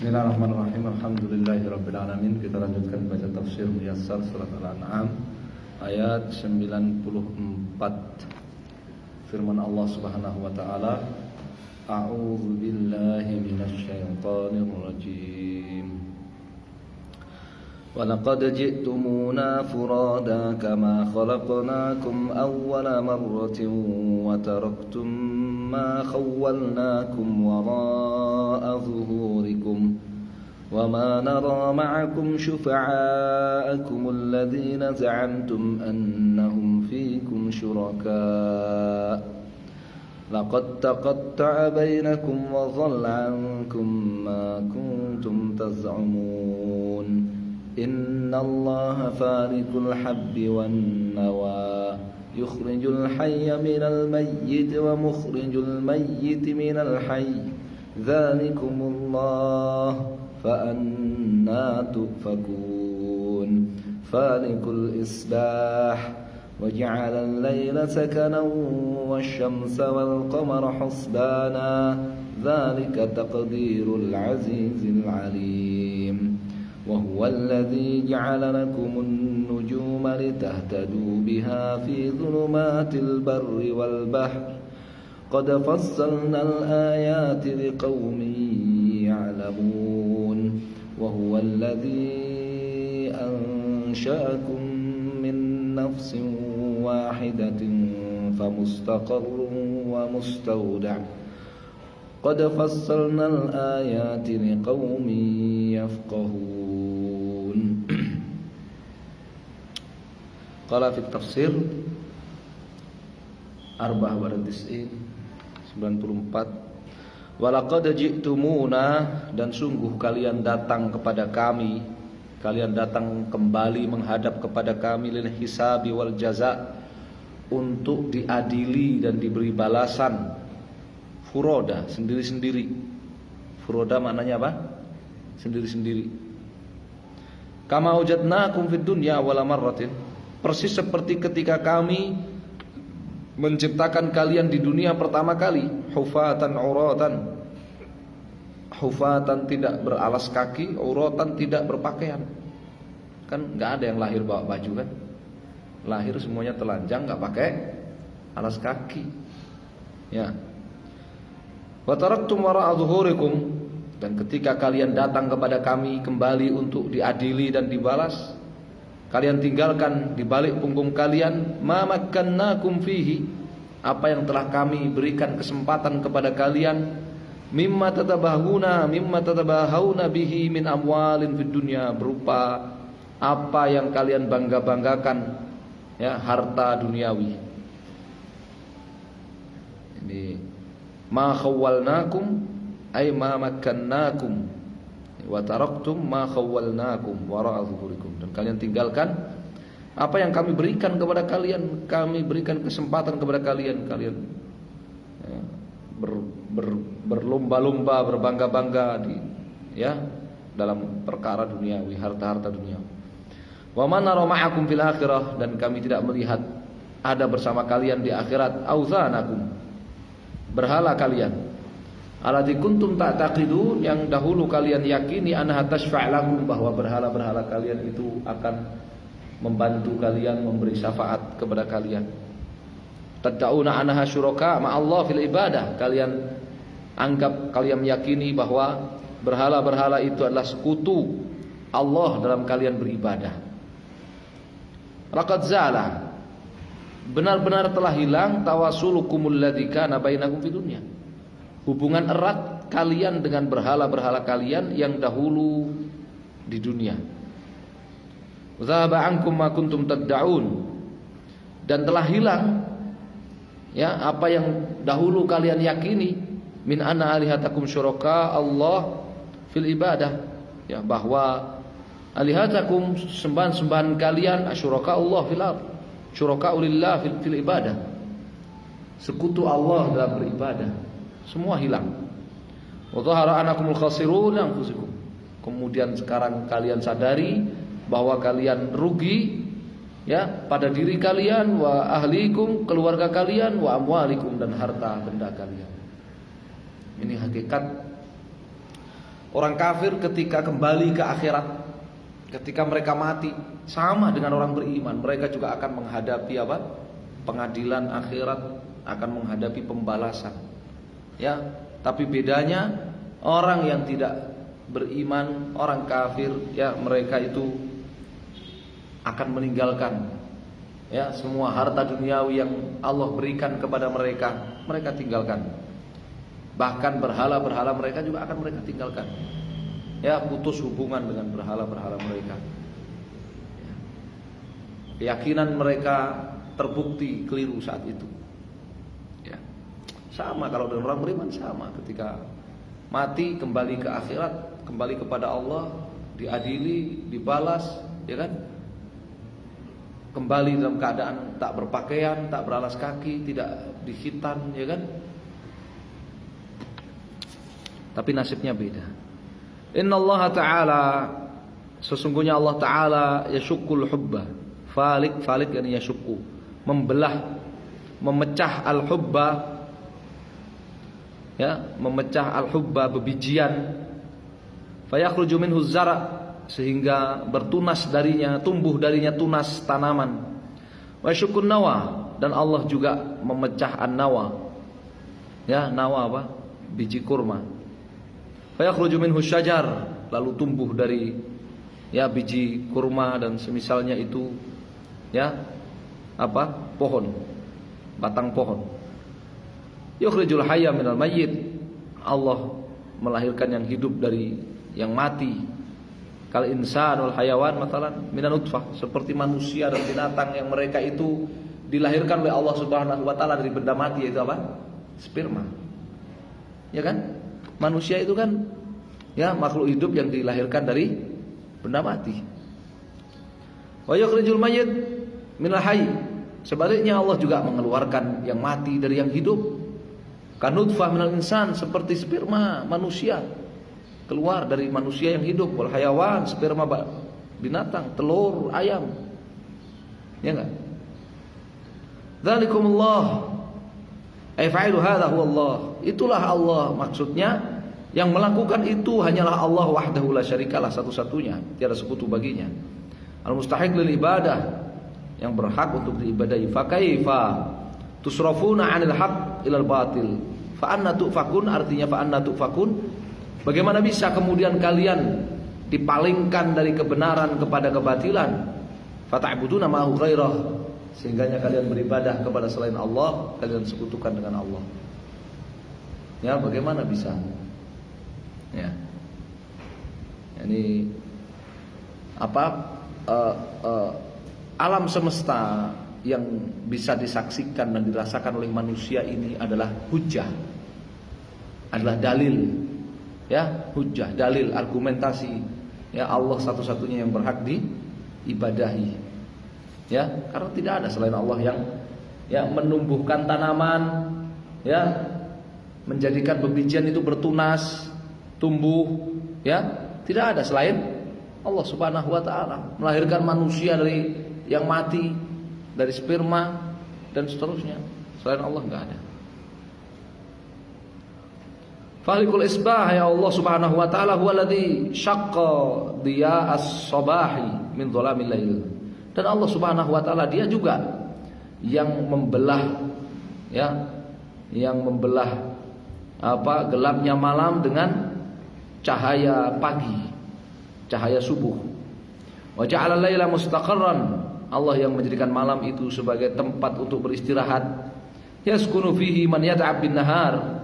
Bismillahirrahmanirrahim. Alhamdulillahirabbil alamin. Kita lanjutkan baca tafsir Muyassar surat Al-An'am ayat 94. Firman Allah Subhanahu wa taala, A'udzu billahi minasy syaithanir rajim. Wa laqad ji'tumuna furada kama khalaqnakum awwala marratin wa taraktum ma khawwalnakum wara'a zuhurikum wa ma nara ma'akum shufa'akum alladhina za'amtum annahum fiikum shuraka laqad taqatta'a bainakum wa dhalla 'ankum ma kuntum taz'umun innallaha falikul habbi wan nawa yukhrijul hayya minal mayyit wa mukhrijul mayyit minal hayy dzalikumullah fa anna tufakun falikul isbah wa ja'ala al-layla sakanan wash-shamsa wal-qamara husbana dzalika taqdirul azizil alim وهو الذي جعل لكم النجوم لتهتدوا بها في ظلمات البر والبحر قد فصلنا الآيات لقوم يعلمون وهو الذي أنشأكم من نفس واحدة فمستقر ومستودع قد فصلنا الآيات لقوم يفقهون. Qala fi tafsir Arba'ah wa tis'in 94. Walaqad ji'tumuna, dan sungguh kalian datang kepada kami, kalian datang kembali menghadap kepada kami lil hisabi wal jaza, untuk diadili dan diberi balasan. Furoda, sendiri-sendiri. Furoda maknanya apa? Sendiri-sendiri. Kama wajadnakum fid dunya awwala marratin, persis seperti ketika kami menciptakan kalian di dunia pertama kali, hufatan uratan. Hufatan tidak beralas kaki, uratan tidak berpakaian. Kan enggak ada yang lahir bawa baju kan? Lahir semuanya telanjang, enggak pakai alas kaki. Ya. Wa taraktum wara'a zuhurikum, dan ketika kalian datang kepada kami kembali untuk diadili dan dibalas, kalian tinggalkan di balik punggung kalian ma makkannakum fihi, apa yang telah kami berikan kesempatan kepada kalian, mimma tatabahuna bihi min amwalin fid dunya, berupa apa yang kalian bangga-banggakan, ya, harta duniawi. Ini ma khawwalnakum ay ma makkannakum wa taraktum ma khawwalnakum wara'a zuhurikum, dan kalian tinggalkan apa yang kami berikan kepada kalian, kami berikan kesempatan kepada kalian, kalian ya, berlomba-lomba, berbangga-bangga di, ya, dalam perkara duniawi, harta-harta dunia. Wa man nara ma'akum fil akhirah, dan kami tidak melihat ada bersama kalian di akhirat, auzanakum, berhala kalian, alladzi kuntum ta'taqidun, yang dahulu kalian yakini anha tashfa' lakum, bahwa berhala-berhala kalian itu akan membantu kalian, memberi syafaat kepada kalian. Tad'una anha syuraka ma'allah fil ibadah, kalian anggap, kalian yakini bahwa berhala-berhala itu adalah sekutu Allah dalam kalian beribadah. Laqad zala, benar-benar telah hilang, tawasulukumul ladzi kana bainakum fid dunya, hubungan erat kalian dengan berhala-berhala kalian yang dahulu di dunia. Zahaba ankum ma kuntum tad'un, dan telah hilang, ya, apa yang dahulu kalian yakini, min anna alihatakum syuraka Allah fil ibadah, ya, bahwa alihatakum, sembahan-sembahan kalian, asyuraka Allah fil ard, syuraka lillah fil ibadah, sekutu Allah dalam beribadah, semua hilang. Wa dhahara anakumul khasirun anfusikum, kemudian sekarang kalian sadari bahwa kalian rugi, ya, pada diri kalian, wa ahlikum, keluarga kalian, wa amwalikum, dan harta benda kalian. Ini hakikat Orang kafir ketika kembali ke akhirat, ketika mereka mati, sama dengan orang beriman, mereka juga akan menghadapi apa? Pengadilan akhirat, akan menghadapi pembalasan. Ya, tapi bedanya orang yang tidak beriman, orang kafir, ya mereka itu akan meninggalkan ya semua harta duniawi yang Allah berikan kepada mereka, mereka tinggalkan. Bahkan berhala-berhala mereka juga akan mereka tinggalkan. Ya, putus hubungan dengan berhala-berhala mereka. Keyakinan mereka terbukti keliru saat itu. Ya. Sama kalau dengan orang beriman, sama ketika mati kembali ke akhirat, kembali kepada Allah, diadili, dibalas, ya kan? Kembali dalam keadaan tak berpakaian, tak beralas kaki, tidak dikhitan, ya kan? Tapi nasibnya beda. Inna Allah Ta'ala, sesungguhnya Allah Ta'ala yashukul hubba. Falik yani yashukku, membelah, memecah al-hubba, ya, memecah al-hubba, bebijian. Fayakhruju minhu zara', sehingga bertunas darinya, tumbuh darinya tunas tanaman. Wa yashukun nawa, dan Allah juga memecah an-nawa. Ya, nawa apa? Biji kurma. Fayakhruju minhu syajar, lalu tumbuh dari ya biji kurma dan semisalnya itu ya apa? Pohon, batang pohon. Yukhrijul hayya minal mayyit, Allah melahirkan yang hidup dari yang mati. Kal insanul hayawan matalan minan nutfah, seperti manusia dan binatang yang mereka itu dilahirkan oleh Allah Subhanahu wa taala dari benda mati, yaitu apa? Sperma. Ya kan? Manusia itu kan ya makhluk hidup yang dilahirkan dari benda mati. Wa yukhrijul mayyit minal hayy, sebaliknya Allah juga mengeluarkan yang mati dari yang hidup. Kanutfah minal insan, seperti sperma manusia keluar dari manusia yang hidup. Wal hayawan, sperma binatang, telur ayam. Ya enggak? Dzalikumullah, ay fa'ilu hadza huwa Allah. Itulah Allah, maksudnya yang melakukan itu hanyalah Allah wahdahu la syarikalah, satu-satunya, tiada sekutu baginya. Al-mustahiq lil ibadah, yang berhak untuk diibadahi. Fa kaifa tusrafuna 'anil haqq ilal batil? Fa anna tufakun, artinya fa anna tufakun, bagaimana bisa kemudian kalian dipalingkan dari kebenaran kepada kebatilan? Fa ta'buduna ma'ahu ghairah, sehingganya kalian beribadah kepada selain Allah, kalian sekutukan dengan Allah. Ya, bagaimana bisa? Ya, ini apa? Alam semesta yang bisa disaksikan dan dirasakan oleh manusia ini adalah hujjah, adalah dalil. Ya, hujjah, dalil, argumentasi. Ya, Allah satu-satunya yang berhak diibadahi. Ya, karena tidak ada selain Allah yang ya menumbuhkan tanaman, ya, menjadikan bebijian itu bertunas, tumbuh, ya, tidak ada selain Allah Subhanahu wa taala. Melahirkan manusia dari yang mati, dari sperma dan seterusnya. Selain Allah enggak ada. Falikul isbah, ya Allah Subhanahu wa taala huwallazi syaqqa diya as-sabahi min dhalamil lail. Dan Allah Subhanahu wa taala dia juga yang membelah, ya, yang membelah apa? Gelapnya malam dengan cahaya pagi, cahaya subuh. Wa ja'ala al-laila mustaqarran, Allah yang menjadikan malam itu sebagai tempat untuk beristirahat. Yaskunu fihi man yat'ab bin nahar,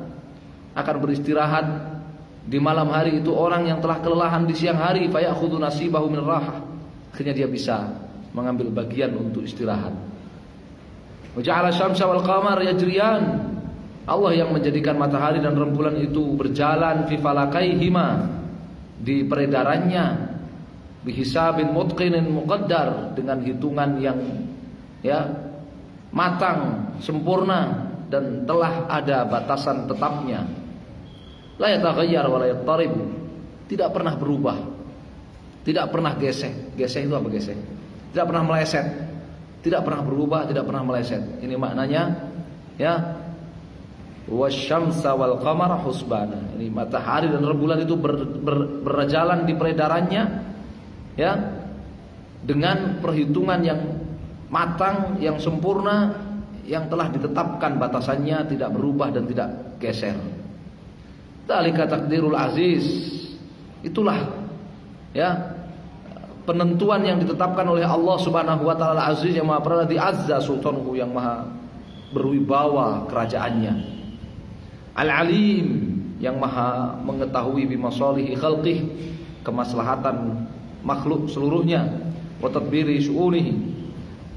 akan beristirahat di malam hari itu orang yang telah kelelahan di siang hari. Fa ya'khudhu nasibahu min rahah, akhirnya dia bisa mengambil bagian untuk istirahat. Wa ja'ala syamsa wal qamar yajriyan, Allah yang menjadikan matahari dan rembulan itu berjalan fi falakaihima, di peredarannya, bihisabin mutqinin muqaddar, dengan hitungan yang ya matang, sempurna, dan telah ada batasan tetapnya. La yataghayyar wa la yattarib, tidak pernah berubah, tidak pernah gesek. Gesek itu apa gesek? Tidak pernah meleset, tidak pernah berubah, tidak pernah meleset. Ini maknanya ya wasyamsa wal qamara husbana. Ini matahari dan rembulan itu berjalan di peredarannya, ya, dengan perhitungan yang matang, yang sempurna, yang telah ditetapkan batasannya, tidak berubah dan tidak geser. Dzalika taqdirul aziz. Itulah, ya, penentuan yang ditetapkan oleh Allah Subhanahu wa taala aziz, yang maha perkasa, azza sultanuhu, yang maha berwibawa kerajaannya. Al-alim, yang maha mengetahui bimasalihi khalqih, kemaslahatan makhluk seluruhnya, wa tadbiri syu'unihi,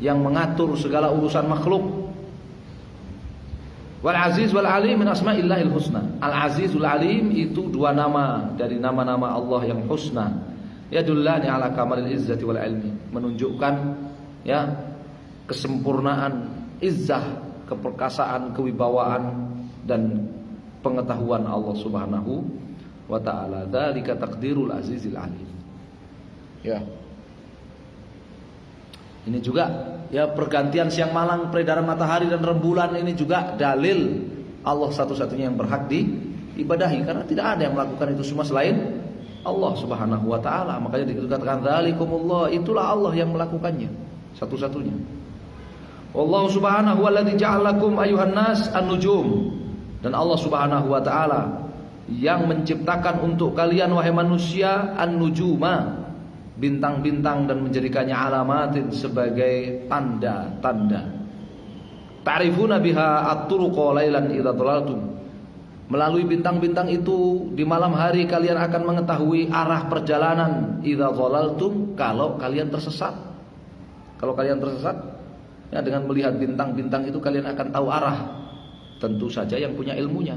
yang mengatur segala urusan makhluk. Wal aziz wal alim min asma'illahil husna. Al aziz wal alim itu dua nama dari nama-nama Allah yang husna. Yadullani ala kamalil izzati wal ilmi, menunjukkan, ya, kesempurnaan izzah, keperkasaan, kewibawaan dan pengetahuan Allah Subhanahu wa taala. Dzalika taqdirul azizil alim. Ya. Ini juga, ya, pergantian siang malam, peredaran matahari dan rembulan, ini juga dalil Allah satu-satunya yang berhak diibadahi, karena tidak ada yang melakukan itu semua selain Allah Subhanahu wa taala. Makanya dikatakan dzalikumullah, itulah Allah yang melakukannya satu-satunya. Wallahu subhanahu alladzi ja'alakum ayuhan nas an-nujum. Dan Allah Subhanahu wa taala yang menciptakan untuk kalian wahai manusia an-nujuma, bintang-bintang, dan menjadikannya alamatin, sebagai tanda-tanda. Ta'rifuna biha at-turuqa lailan idza dhalaltum. Melalui bintang-bintang itu di malam hari kalian akan mengetahui arah perjalanan, idza dhalaltum, kalau kalian tersesat. Kalau kalian tersesat, ya, dengan melihat bintang-bintang itu kalian akan tahu arah. Tentu saja yang punya ilmunya.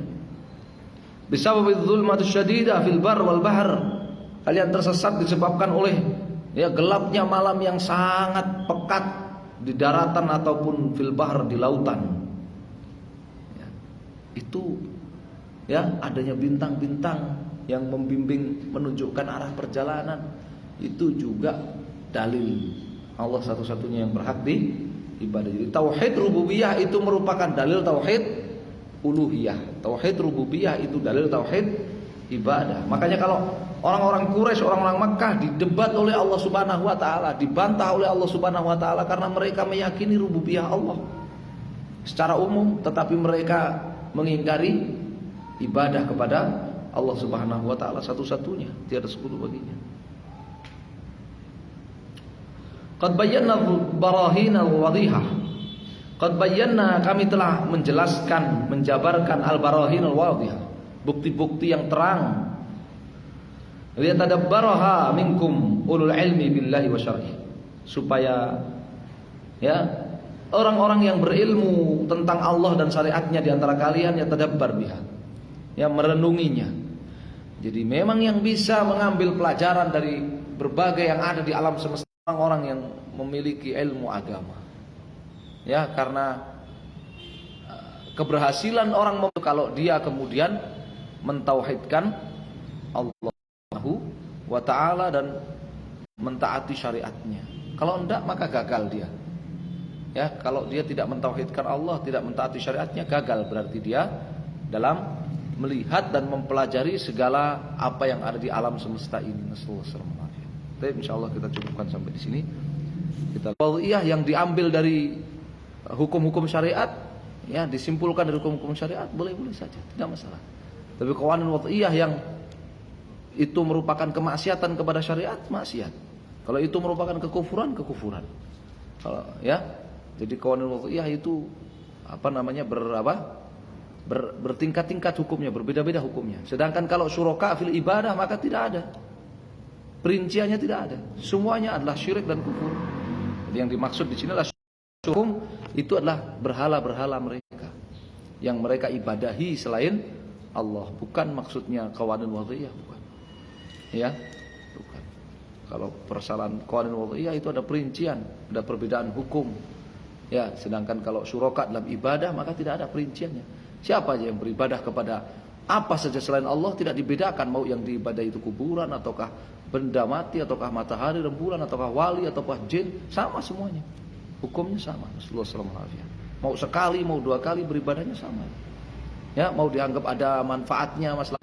Bisababiz zulmatus syadidah fil bar wal bahr. Kalian tersesat disebabkan oleh, ya, gelapnya malam yang sangat pekat di daratan ataupun fil bahr, di lautan. Ya, itu, ya, adanya bintang-bintang yang membimbing, menunjukkan arah perjalanan, itu juga dalil Allah satu-satunya yang berhak diibadah. Jadi tauhid rububiyah itu merupakan dalil tauhid uluhiyah. Tauhid rububiyah itu dalil tauhid ibadah. Makanya kalau orang-orang Quraisy, orang-orang Makkah didebat oleh Allah Subhanahu wa taala, dibantah oleh Allah Subhanahu wa taala karena mereka meyakini rububiyah Allah secara umum, tetapi mereka mengingkari ibadah kepada Allah Subhanahu wa taala satu-satunya, tiada sekutu baginya. Qad bayyana barahin al-wadihah. Qad bayyana, kami telah menjelaskan, menjabarkan al-barahin al-wadihah, bukti-bukti yang terang. Liyatadabbaraha minkum ulul ilmi billahi wa syar'i, supaya, ya, orang-orang yang berilmu tentang Allah dan syariatnya di antara kalian, ya, tadabbar biha, ya, merenunginya. Jadi memang yang bisa mengambil pelajaran dari berbagai yang ada di alam semesta orang-orang yang memiliki ilmu agama. Ya, karena keberhasilan orang kalau dia kemudian mentauhidkan Allah wa ta'ala dan mentaati syariatnya. Kalau enggak, maka gagal dia. Ya, kalau dia tidak mentauhidkan Allah, tidak mentaati syariatnya, gagal berarti dia dalam melihat dan mempelajari segala apa yang ada di alam semesta ini. Tapi insyaallah kita cukupkan sampai di sini. Kita wadhiyah yang diambil dari hukum-hukum syariat, ya, disimpulkan dari hukum-hukum syariat, boleh-boleh saja, tidak masalah. Tapi qawanin wadhiyah yang itu merupakan kemaksiatan kepada syariat, maksiat. Kalau itu merupakan kekufuran, kekufuran. Kalau, ya, jadi qawanin wadhiyah itu bertingkat-tingkat hukumnya, berbeda-beda hukumnya. Sedangkan kalau syuraka fil ibadah, maka tidak ada. Perinciannya tidak ada. Semuanya adalah syirik dan kufur. Jadi yang dimaksud di sini adalah hukum itu adalah berhala-berhala mereka yang mereka ibadahi selain Allah, bukan maksudnya qawanin wadhiyah, bukan. Ya, bukan. Kalau persoalan qawanin wadhiyah itu ada perincian, ada perbedaan hukum. Ya, sedangkan kalau syuraka dalam ibadah maka tidak ada perinciannya. Siapa aja yang beribadah kepada apa saja selain Allah tidak dibedakan, mau yang diibadahi itu kuburan ataukah benda mati ataukah matahari, rembulan ataukah wali ataukah jin, sama semuanya. Hukumnya sama. Rasulullah SAW. Mau sekali, mau dua kali beribadahnya sama. Ya, mau dianggap ada manfaatnya masalah